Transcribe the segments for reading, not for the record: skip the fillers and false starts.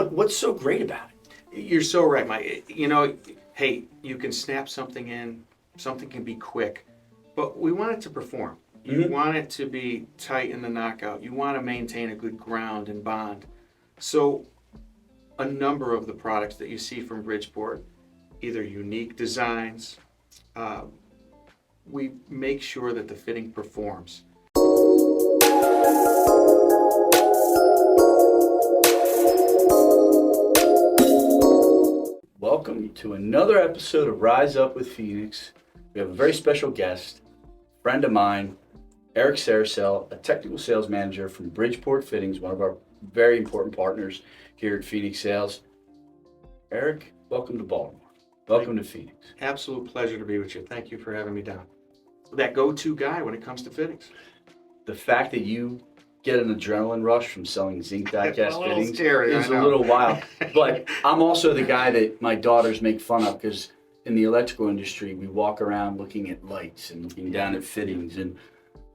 What's so great about it? You're so right, Mike. Hey, you can snap something in, something can be quick, but we want it to perform. You want it to be tight in the knockout. You want to maintain a good ground and bond. So a number of the products that you see from Bridgeport, either unique designs, we make sure that the fitting performs. Welcome to another episode of Rise Up with Phoenix. We have a very special guest, friend of mine, Eric Cerasale, a technical sales manager from Bridgeport Fittings, one of our very important partners here at Phoenix Sales. Eric, welcome to Baltimore. Welcome to Phoenix. Absolute pleasure to be with you. Thank you for having me down. That go-to guy when it comes to fittings. The fact that you get an adrenaline rush from selling zinc die-cast fittings scary, is a little wild. But I'm also the guy that my daughters make fun of because in the electrical industry, we walk around looking at lights and looking down at fittings. And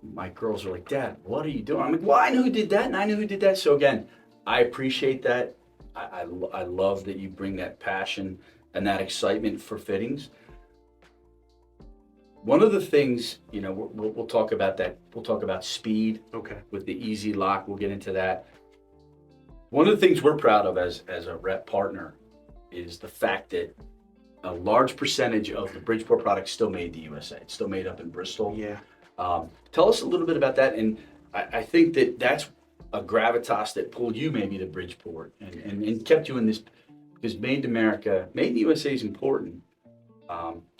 my girls are like, Dad, what are you doing? I'm like, well, I know who did that and I know who did that. So again, I appreciate that. I love that you bring that passion and that excitement for fittings. One of the things, we'll talk about that. We'll talk about speed. Okay. With the easy lock, we'll get into that. One of the things we're proud of as a rep partner is the fact that a large percentage of the Bridgeport products still made in the USA. It's still made up in Bristol. Yeah. Tell us a little bit about that. And I think that's a gravitas that pulled you maybe to Bridgeport and kept you in this, because made in America, made in the USA is important.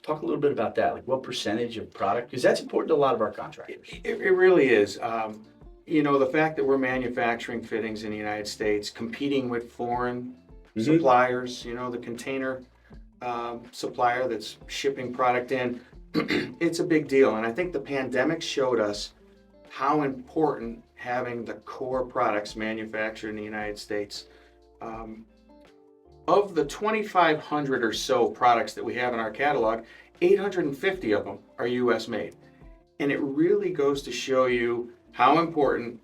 Talk a little bit about that, like what percentage of product, because that's important to a lot of our contractors. It really is. The fact that we're manufacturing fittings in the United States, competing with foreign suppliers, the container supplier that's shipping product in, it's a big deal. And I think the pandemic showed us how important having the core products manufactured in the United States. Of the 2,500 or so products that we have in our catalog, 850 of them are US made. And it really goes to show you how important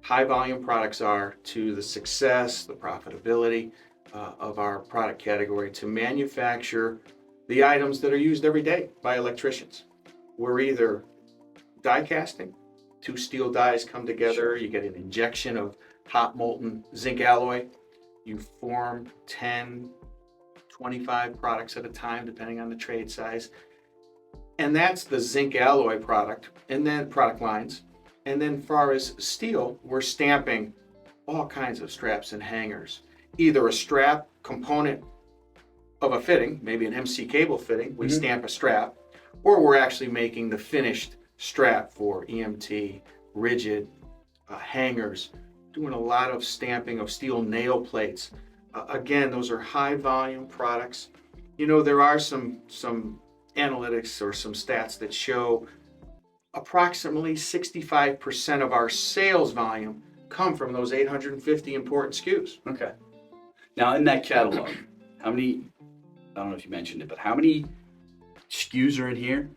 high volume products are to the success, the profitability of our product category, to manufacture the items that are used every day by electricians. We're either die casting, two steel dies come together, you get an injection of hot molten zinc alloy. You form 10, 25 products at a time, depending on the trade size. And that's the zinc alloy product, and then product lines. And then far as steel, we're stamping all kinds of straps and hangers. Either a strap component of a fitting, maybe an MC cable fitting, we stamp a strap, or we're actually making the finished strap for EMT, rigid, hangers. Doing a lot of stamping of steel nail plates. Again, those are high volume products. There are some analytics or some stats that show approximately 65% of our sales volume come from those 850 important SKUs. Okay. Now in that catalog, how many, I don't know if you mentioned it, but how many SKUs are in here?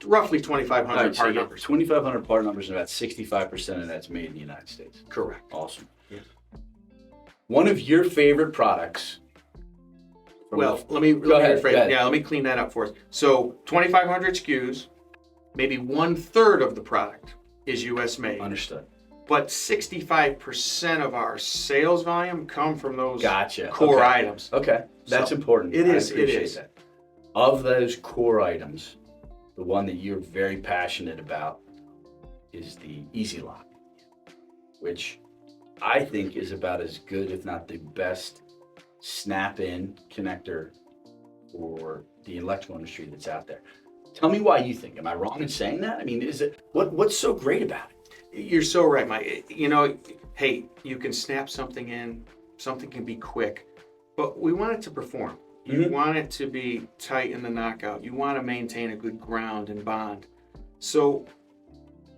Roughly 2,500 part numbers. 2,500 part numbers, and about 65% of that's made in the United States. Correct. Awesome. Yeah. One of your favorite products. Let me rephrase. Yeah, let me clean that up for us. So 2,500 SKUs, maybe 1/3 of the product is US made. Understood. But 65% of our sales volume come from those core items. Okay, that's important. It is. I appreciate that. Of those core items, the one that you're very passionate about is the Easy Lock, which I think is about as good, if not the best, snap-in connector for the electrical industry that's out there. Tell me why you think. Am I wrong in saying that? I mean, what's so great about it? You're so right, Mike. Hey, you can snap something in, something can be quick, but we want it to perform. You want it to be tight in the knockout. You want to maintain a good ground and bond. So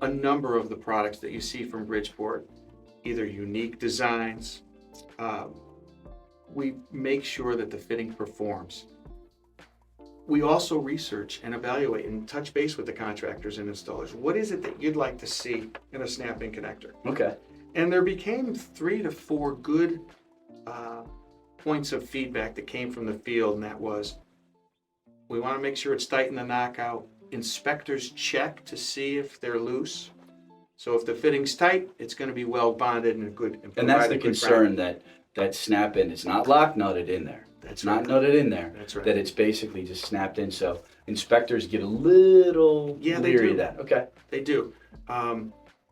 a number of the products that you see from Bridgeport, either unique designs, we make sure that the fitting performs. We also research and evaluate and touch base with the contractors and installers. What is it that you'd like to see in a snap-in connector? Okay. And there became 3 to 4 good points of feedback that came from the field, and that was, we want to make sure it's tight in the knockout. Inspectors check to see if they're loose. So if the fitting's tight, it's going to be well bonded and good. And that's provide a the good concern, ground. that snap in. It's not lock nutted in there. It's not nutted in there. That's right. That it's basically just snapped in. So inspectors get a little leery of that. Okay. They do.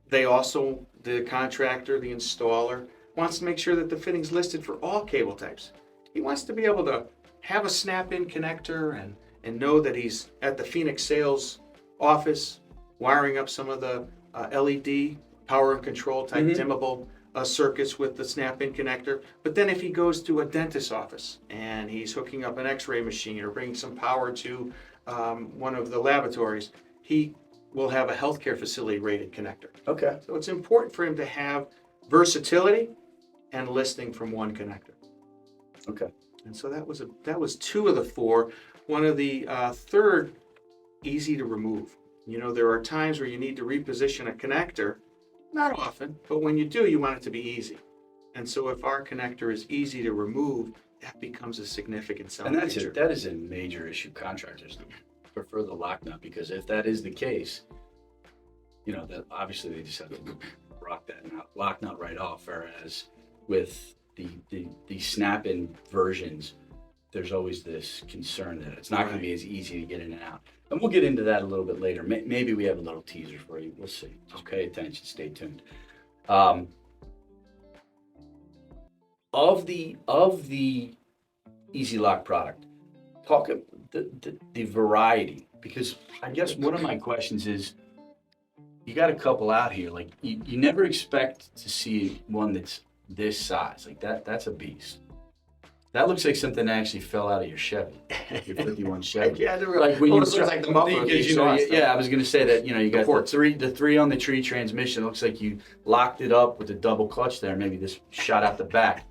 They also, the contractor, the installer, wants to make sure that the fitting's listed for all cable types. He wants to be able to have a snap-in connector and know that he's at the Phoenix sales office wiring up some of the LED power and control type dimmable circuits with the snap-in connector. But then if he goes to a dentist's office and he's hooking up an x-ray machine or bringing some power to one of the laboratories, he will have a healthcare facility rated connector. Okay. So it's important for him to have versatility and listing from one connector. Okay. And so that was two of the four. One of the third, easy to remove. You know, there are times where you need to reposition a connector, not often, but when you do, you want it to be easy. And so if our connector is easy to remove, that becomes a significant selling feature. That is a major issue. Contractors prefer the lock nut, because if that is the case, you know, that obviously they just have to lock nut right off. Whereas with the snap-in versions, there's always this concern that it's not going to be as easy to get in and out. And we'll get into that a little bit later. Maybe we have a little teaser for you. We'll see. Just pay attention. Stay tuned. Of the Easy Lock product, talk the variety, because I guess one of my questions is, you got a couple out here, like you never expect to see one that's this size, like that's a beast. That looks like something that actually fell out of your Chevy, your 51 Chevy. Yeah, like when looks like the muffler. I was gonna say that, you know, you got the three on the tree transmission. It looks like you locked it up with a double clutch there. Maybe this shot out the back.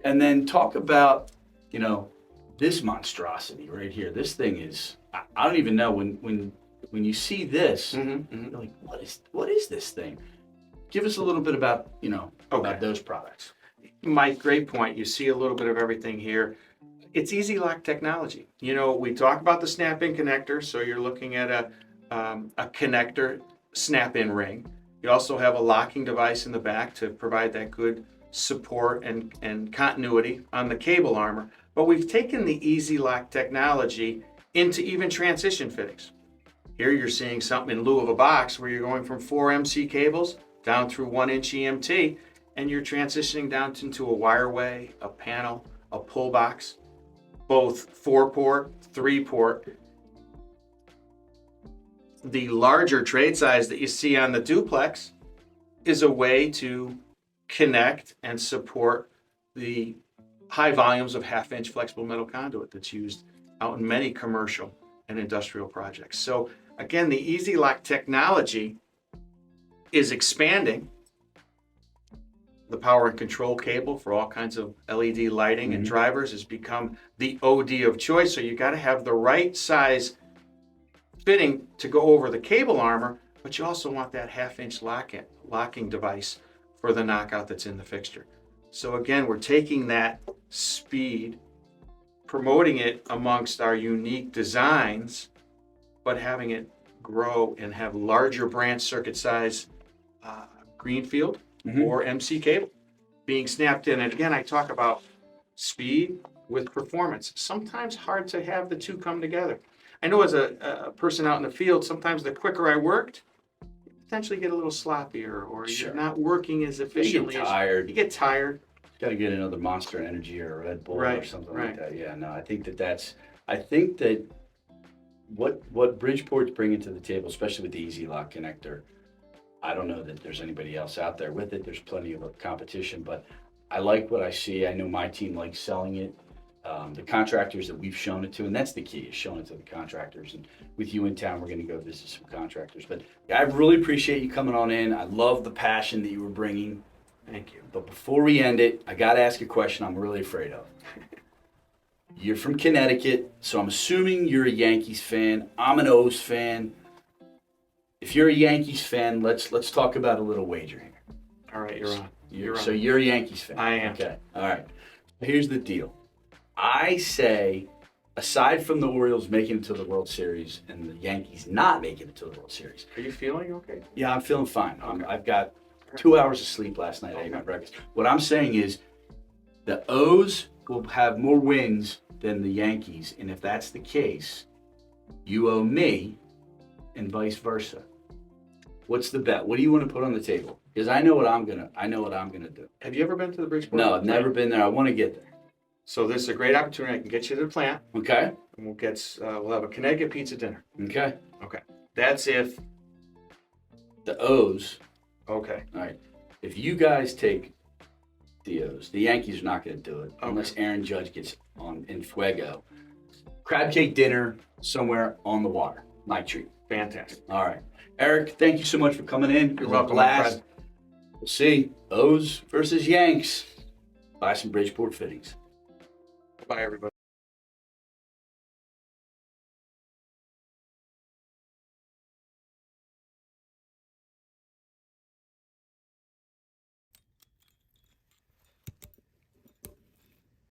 And then talk about, you know, this monstrosity right here. This thing is, I don't even know, when you see this, you're like, what is this thing? Give us a little bit about, you know, about those products. Mike, great point. You see a little bit of everything here. It's Easy Lock technology. You know, we talk about the snap-in connector, so you're looking at a connector snap-in ring. You also have a locking device in the back to provide that good support and continuity on the cable armor. But we've taken the Easy Lock technology into even transition fittings. Here you're seeing something in lieu of a box where you're going from 4 MC cables down through 1-inch EMT, and you're transitioning down into a wireway, a panel, a pull box, both 4-port, 3-port. The larger trade size that you see on the duplex is a way to connect and support the high volumes of 1/2-inch flexible metal conduit that's used out in many commercial and industrial projects. So again, the Easy Lock technology is expanding. The power and control cable for all kinds of LED lighting and drivers has become the OD of choice. So you got to have the right size fitting to go over the cable armor, but you also want that 1/2-inch locking device for the knockout that's in the fixture. So again, we're taking that speed, promoting it amongst our unique designs, but having it grow and have larger branch circuit size greenfield or MC cable being snapped in. And again, I talk about speed with performance. Sometimes hard to have the two come together. I know as a person out in the field, sometimes the quicker I worked, you potentially get a little sloppier, or you're not working as efficiently. You get tired. You get tired. Got to get another Monster Energy or a Red Bull or something like that. Yeah, no, I think that what Bridgeport's bringing to the table, especially with the Easy Lock connector, I don't know that there's anybody else out there with it. There's plenty of competition, but I like what I see. I know my team likes selling it. The contractors that we've shown it to, and that's the key, is showing it to the contractors. And with you in town, we're going to go visit some contractors. But I really appreciate you coming on in. I love the passion that you were bringing. Thank you. But before we end it, I got to ask a question I'm really afraid of. You're from Connecticut, so I'm assuming you're a Yankees fan. I'm an O's fan. If you're a Yankees fan, let's talk about a little wager here. All right, you're on. So you're a Yankees fan. I am. Okay. All right. Here's the deal. I say, aside from the Orioles making it to the World Series and the Yankees not making it to the World Series, Are you feeling okay? yeah, I'm feeling fine. Okay. I've got 2 hours of sleep last night. I ate my breakfast. What I'm saying is the O's will have more wins than the Yankees, and if that's the case, you owe me and vice versa. What's the bet? What do you want to put on the table? Because I know what I'm gonna do. Have you ever been to the Bridgeport? No, I've never been there. I want to get there. So this is a great opportunity. I can get you to the plant, Okay? and we'll have a Connecticut pizza dinner. Okay. That's if. The O's. Okay. All right. If you guys take the O's, the Yankees are not going to do it unless Aaron Judge gets on in fuego. Crab cake dinner somewhere on the water. My treat. Fantastic. All right. Eric, thank you so much for coming in. It was a welcome, my blast. friend. We'll see. O's versus Yanks. Buy some Bridgeport Fittings. Bye, everybody.